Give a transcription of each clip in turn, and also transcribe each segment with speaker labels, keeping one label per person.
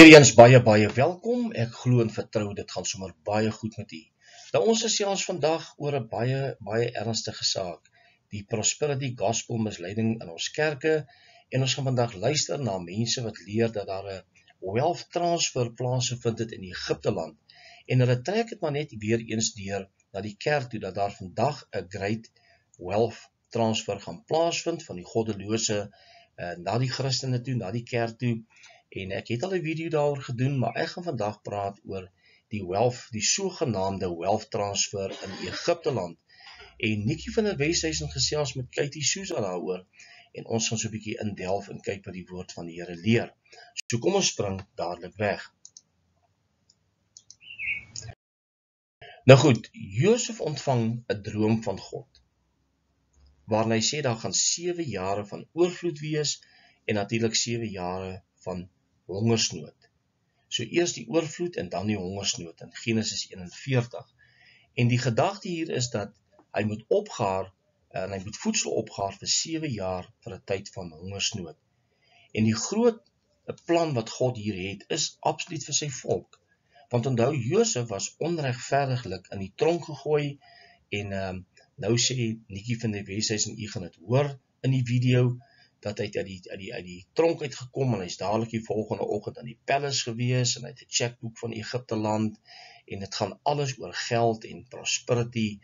Speaker 1: Weer eens baie welkom. Ek glo en vertrou dit gaan sommer baie goed met u. Nou ons is ons vandag oor 'n baie ernstige saak, die prosperity gospel misleiding in ons kerke, en ons gaan vandag luister na mense wat leer dat daar 'n wealth transfer plaasgevind het in Egipte land, en hulle trek dit maar net weer eens deur na die kerk toe, dat daar vandag 'n great wealth transfer gaan plaasvind van die goddelose na die Christene toe, na die kerk toe. En ek het al 'n video daaroor gedoen, maar ek gaan vandag praat oor die sogenaamde wealth transfer in Egipte land. En Nikkie van der Weshuizen gesels met Katie Souza daaroor, en ons gaan so 'n bietjie indelf en kyk wat die woord van die Here leer. So kom ons spring dadelik weg. Nou goed, Josef ontvang 'n droom van God, waarin hy sê daar gaan 7 jare van oorvloed wees, en natuurlik 7 jare van hongersnood. So eers die oorvloed en dan die hongersnood in Genesis 41. En die gedagte hier is dat hy moet opgaar, en hy moet voedsel opgaar vir 7 jaar vir 'n tyd van hongersnood. En die groot plan wat God hier het, is absoluut vir sy volk. Want onthou, Josef was onregverdiglik in die tronk gegooi, en nou sê Nikkie van der Weshuizen, u gaan dit hoor in die video, dat hy uit die tronk uitgekom, en hy is dadelik die volgende oggend aan die palace gewees, en hy het 'n checkboek van Egipte land, en dit gaan alles oor geld en prosperity,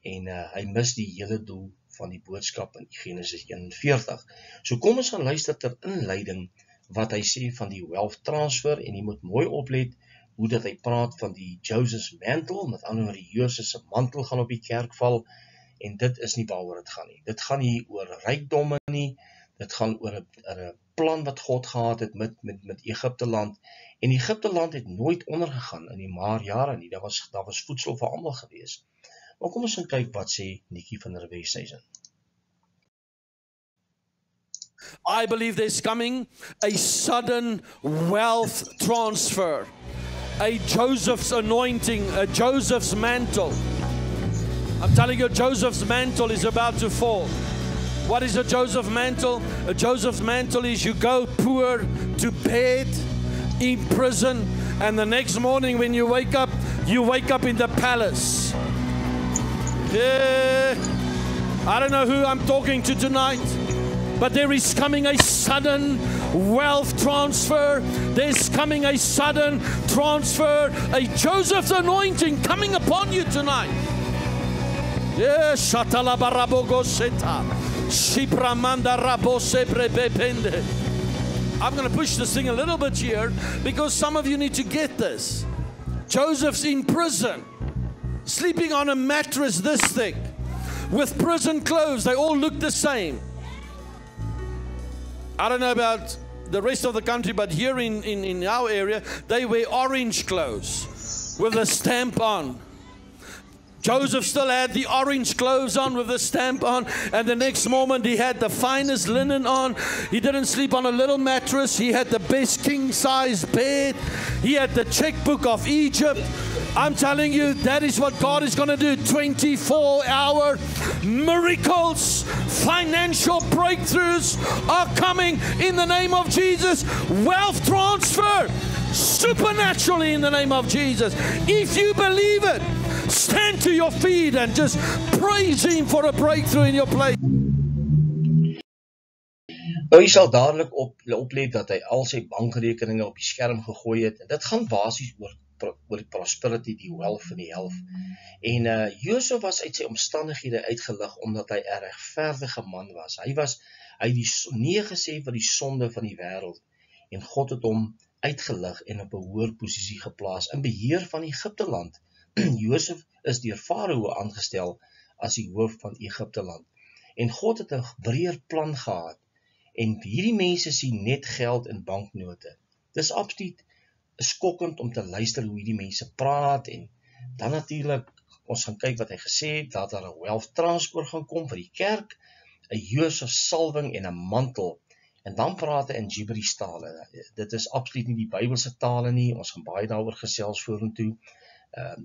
Speaker 1: en hy mis die hele doel van die boodskap in Genesis 41. So kom ons gaan luister ter inleiding wat hy sê van die wealth transfer, en jy moet mooi oplet hoe dat hy praat van die Joseph's mantle, met ander woorde Josef se mantel gaan op die kerk val, en dit is nie waaroor dit gaan nie. Dit gaan nie oor rykdomme nie, dit gaan oor 'n plan wat God gehad het met Egipte land, en Egipte land het nooit ondergegaan in die maar jare nie, daar was voedsel vir almal gewees. Maar kom ons gaan kyk wat sê Nikkie van der Weshuizen.
Speaker 2: I believe there's coming a sudden wealth transfer, a Joseph's anointing, a Joseph's mantle. I'm telling you, Joseph's mantle is about to fall. What is a Joseph mantle? A Joseph's mantle is you go poor to bed, in prison, and the next morning when you wake up in the palace. Yeah. I don't know who I'm talking to tonight, but there is coming a sudden wealth transfer. There's coming a sudden transfer, a Joseph's anointing coming upon you tonight. Yeah, Shatala Barabogoseta. I'm going to push this thing a little bit here, because some of you need to get this. Joseph's in prison, sleeping on a mattress this thick, with prison clothes. They all look the same. I don't know about the rest of the country, but here in our area, they wear orange clothes with a stamp on. Joseph still had the orange clothes on with the stamp on, and the next moment he had the finest linen on. He didn't sleep on a little mattress. He had the best king-size bed. He had the checkbook of Egypt. I'm telling you, that is what God is going to do. 24-hour miracles, financial breakthroughs are coming in the name of Jesus. Wealth transfer, supernaturally in the name of Jesus. If you believe it, stand to your feet and just praise Him for a breakthrough in your place.
Speaker 1: Jy sal dadelik oplet dat hy al sy bankrekeninge op die skerm gegooi het, en dit gaan basies oor die prosperity, die wealth van die health. En Josef was uit sy omstandighede uitgelig, omdat hy 'n regverdige man was. Hy het die nee gesê vir die sonde van die wêreld, en God het hom uitgelig en op 'n hoër posisie geplaas in beheer van Egipte land. Josef is deur Farao aangestel as die hoof van Egipte land. En God het 'n breër plan gehad. En hierdie mense sien net geld in banknote. Dis absoluut skokkend om te luister hoe hierdie mense praat, en dan natuurlik, ons gaan kyk wat hy gesê het, dat daar 'n wealth transfer gaan kom vir die kerk, 'n Josef salwing en 'n mantel, en dan praat hy in Gibberish tale. Dit is absoluut nie die Bybelse tale nie, ons gaan baie daaroor gesels vorentoe.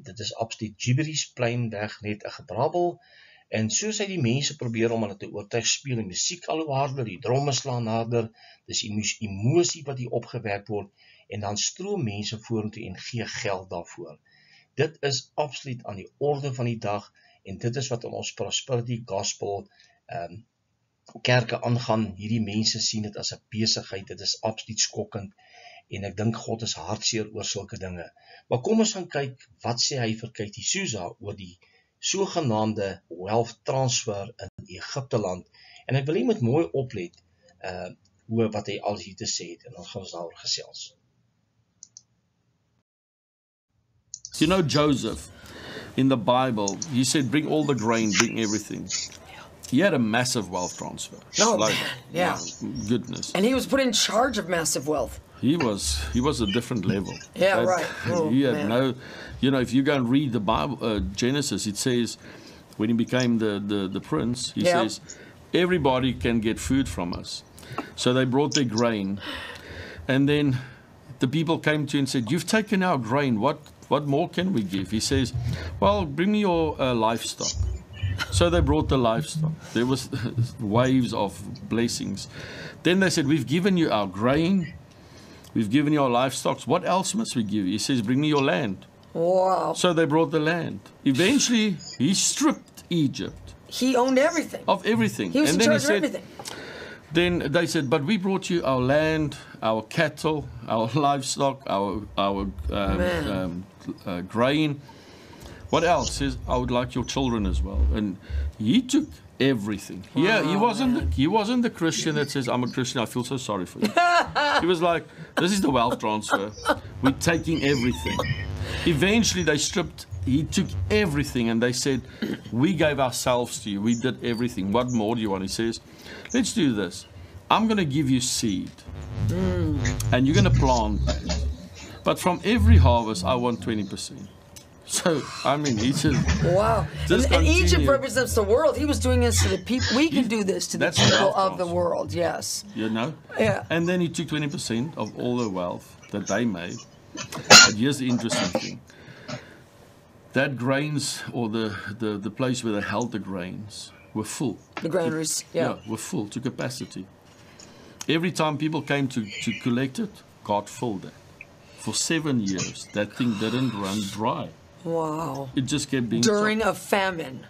Speaker 1: Dit is absoluut Gibberish, pleinweg net 'n gebrabbel, en soos hy die mense probeer om hulle te oortuig, speel die musiek al hoe harder, die dromme slaan harder, dis emosie wat hier opgewek word, en dan stroom mense vorentoe en gee geld daarvoor. Dit is absoluut aan die orde van die dag, en dit is wat in ons prosperity gospel kerke aangaan. Hierdie mense sien dit as 'n besigheid, dit is absoluut skokkend, en ek dink God is hartseer oor sulke dinge. Maar kom ons gaan kyk, wat sê hy vir Katie Souza oor die sogenaamde wealth transfer in Egipteland, en ek wil jy moet mooi oplet, oor wat hy al hier te sê het, en dan gaan ons daaroor gesels.
Speaker 2: You know Joseph, in the Bible, he said, bring all the grain, bring everything. He had a massive wealth transfer.
Speaker 3: Oh, man, yeah.
Speaker 2: Goodness.
Speaker 3: And he was put in charge of massive wealth.
Speaker 2: He was a different level.
Speaker 3: Yeah, right. Oh,
Speaker 2: he had
Speaker 3: man.
Speaker 2: no, you know, if you go and read the Bible, Genesis, it says, when he became the prince, he says, everybody can get food from us. So they brought their grain, and then the people came to him and said, you've taken our grain, what more can we give? He says, well, bring me your livestock. So they brought the livestock. There was waves of blessings. Then they said, we've given you our grain, we've given you our livestock. What else must we give you? He says, bring me your land.
Speaker 3: Wow.
Speaker 2: So they brought the land. Eventually, he stripped Egypt.
Speaker 3: He owned everything.
Speaker 2: Of everything.
Speaker 3: He was
Speaker 2: and
Speaker 3: in
Speaker 2: then
Speaker 3: charge of everything.
Speaker 2: Then they said, but we brought you our land, our cattle, our livestock, our grain. What else? He says, I would like your children as well. And he took everything. Yeah, he wasn't the Christian that says, I'm a Christian, I feel so sorry for you. He was like, this is the wealth transfer. We're taking everything. Eventually they stripped, he took everything, and they said, we gave ourselves to you. We did everything. What more do you want? He says, let's do this. I'm going to give you seed, and you're going to plant that. But from every harvest, I want 20%. So, I mean, he just...
Speaker 3: Wow.
Speaker 2: Just
Speaker 3: and Egypt represents the world. He was doing this to the people. We can do this to the people of the world, yes.
Speaker 2: You know?
Speaker 3: Yeah.
Speaker 2: And then he took 20% of all the wealth that they made. But here's the interesting thing. That grains, or the place where they held the grains, were full.
Speaker 3: The granaries, yeah.
Speaker 2: Were full to capacity. Every time people came to collect it, God filled it. For 7 years, that thing didn't run dry.
Speaker 3: Wow.
Speaker 2: It just kept being...
Speaker 3: During a famine.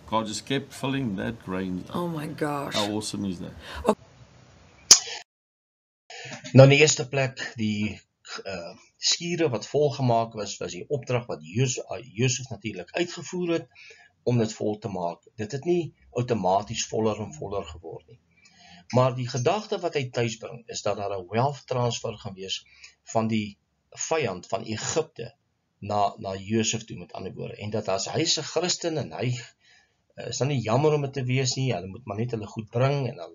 Speaker 2: God just kept filling that grain.
Speaker 3: Oh my gosh.
Speaker 2: How awesome is that?
Speaker 3: Okay.
Speaker 1: Nou in die eerste plek, die skure wat volgemaak was die opdrag wat Josef natuurlik uitgevoer het, om dit vol te maak. Dit het nie outomaties voller en voller geword nie. Maar die gedagte wat hy thuis bring, is dat daar 'n wealth transfer gaan wees van die vyand van Egipte na Josef toe, met ander woorde. En dat as hy is 'n Christen, en hy is dan nie jammer om dit te wees nie, hulle moet maar net hulle goed bring, en dan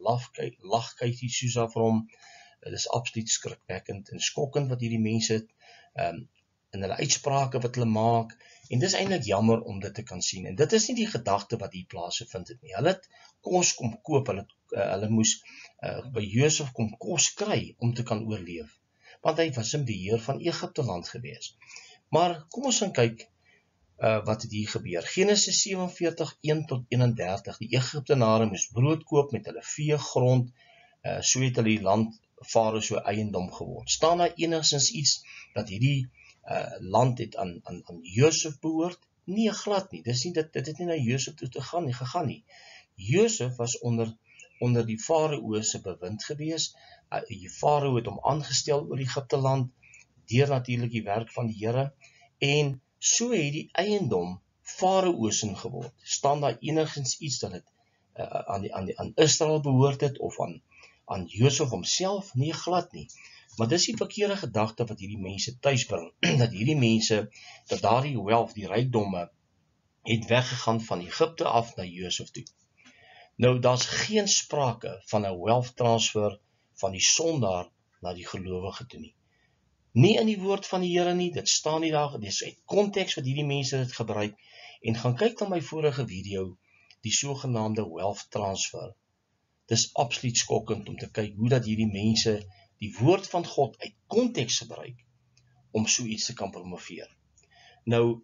Speaker 1: lag Katie Souza vir hom. Dit is absoluut skrikwekkend en skokkend wat hierdie mense het, in hulle uitsprake wat hulle maak, en dis eintlik jammer om dit te kan sien, en dit is nie die gedagte wat hier plaasgevind het nie. Hulle het kos kom koop, hulle moes by Josef kom kos kry om te kan oorleef, want hy was in beheer van Egipteland gewees. Maar kom ons gaan kyk wat het hier gebeur. Genesis 47, 1-31, die Egiptenare moes brood koop met hulle vee, grond, so het hulle die land Farao so eiendom geword. Staan daar enigstens iets dat hierdie land het aan Josef behoort? Nee, glad nie. Dit het nie na Josef toe gegaan nie. Josef was onder die Farao se bewind gewees. Die Farao het hom aangestel oor Egipteland, deur natuurlik die werk van die Here, en so het die eiendom Farao se geword. Staan daar enigstens iets dat het aan Israel behoort het, of aan Josef homself? Nee, glad nie. Maar dis die verkeerde gedagte wat hierdie mense thuis bring, dat hierdie mense, dat daardie wealth, die rykdomme, het weggegaan van Egipte af na Josef toe. Nou, daar's geen sprake van 'n wealth transfer van die sondaar na die gelowige toe nie. Nie in die woord van die Here nie, dit staan nie daar, dis uit konteks wat hierdie mense dit gebruik, en gaan kyk na my vorige video, die sogenaamde wealth transfer. Dis absoluut skokkend om te kyk hoe dat hierdie mense die woord van God uit konteks gebruik om so iets te kan promoveer. Nou,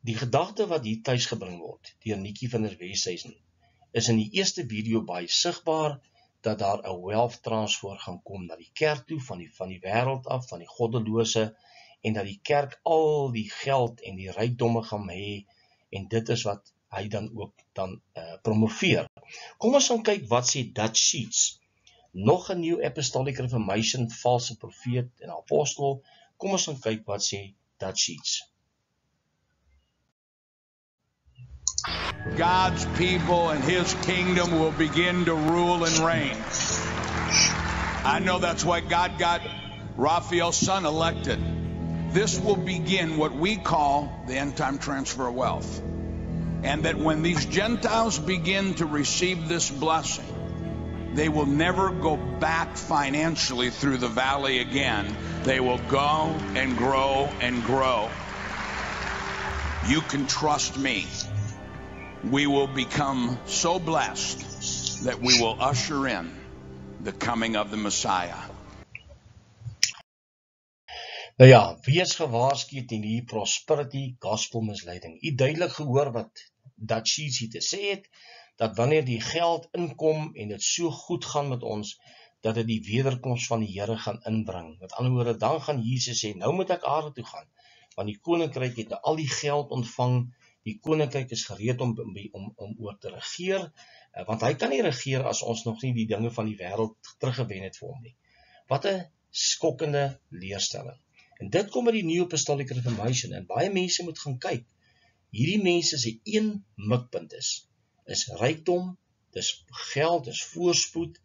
Speaker 1: die gedagte wat hier thuis gebring word deur Nikki van der Westhuizen is in die eerste video baie sigbaar, dat daar 'n wealth transfer gaan kom na die kerk toe, van die wêreld af, van die goddelose, en dat die kerk al die geld en die rykdomme gaan hê, en dit is wat hy dan ook promoveer. Kom ons gaan kyk wat sê Dutch Sheets. Nog 'n New Apostolic Reformation, valse profeet en apostel. Kom ons gaan kyk wat sê Dutch Sheets.
Speaker 4: God's people and His kingdom will begin to rule and reign. I know that's why God got Raphael's son elected. This will begin what we call the end-time transfer of wealth. And that when these Gentiles begin to receive this blessing, they will never go back financially through the valley again. They will go and grow and grow. You can trust me. We will become so blessed that we will usher in the coming of the Messiah.
Speaker 1: Nou ja, wees gewaarsku teen die prosperity gospel misleiding. U duidelik gehoor wat Dutch Sheets hier te sê het, dat wanneer die geld inkom en dit so goed gaan met ons, dat dit die wederkoms van die Here gaan inbring. Met ander woorde, dan gaan Jesus sê, nou moet ek aarde toe gaan, want die koninkryk het al die geld ontvang, die koninkryk is gereed om oor te regeer, want hy kan nie regeer as ons nog nie die dinge van die wêreld teruggewen het vir hom nie. Wat 'n skokkende leerstelling. En dit kom met die New Apostolic Reformation, en baie mense moet gaan kyk. Hierdie mense se een mikpunt is rykdom, dis geld, dis voorspoed,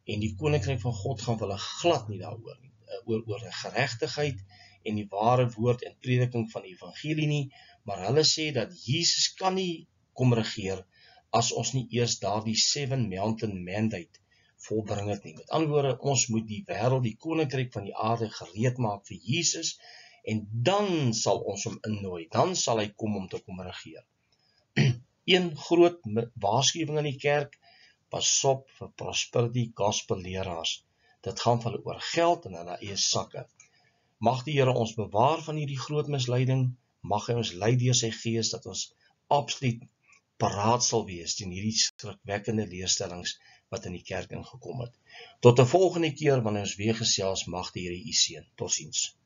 Speaker 1: en die koninkryk van God gaan hulle glad nie daaroor nie, oor geregtigheid en die ware woord en prediking van die evangelie nie, maar hulle sê dat Jesus kan nie kom regeer as ons nie eers daardie 7 Mountain Mandate volbring het nie. Met ander woorde, ons moet die wêreld, die koninkryk van die aarde gereed maak vir Jesus, en dan sal ons hom innooi, dan sal hy kom om te kom regeer. Een groot waarskuwing in die kerk, pas op vir prosperity gospel leraars. Dit gaan vir hulle oor geld en hulle eie sakke. Mag die Here ons bewaar van hierdie groot misleiding, mag hy ons lei deur sy gees, dat ons absoluut paraat sal wees teen hierdie skrikwekkende leerstellings wat in die kerk ingekom het. Tot 'n volgende keer wanneer ons weer gesels, mag die Here u seën. Totsiens.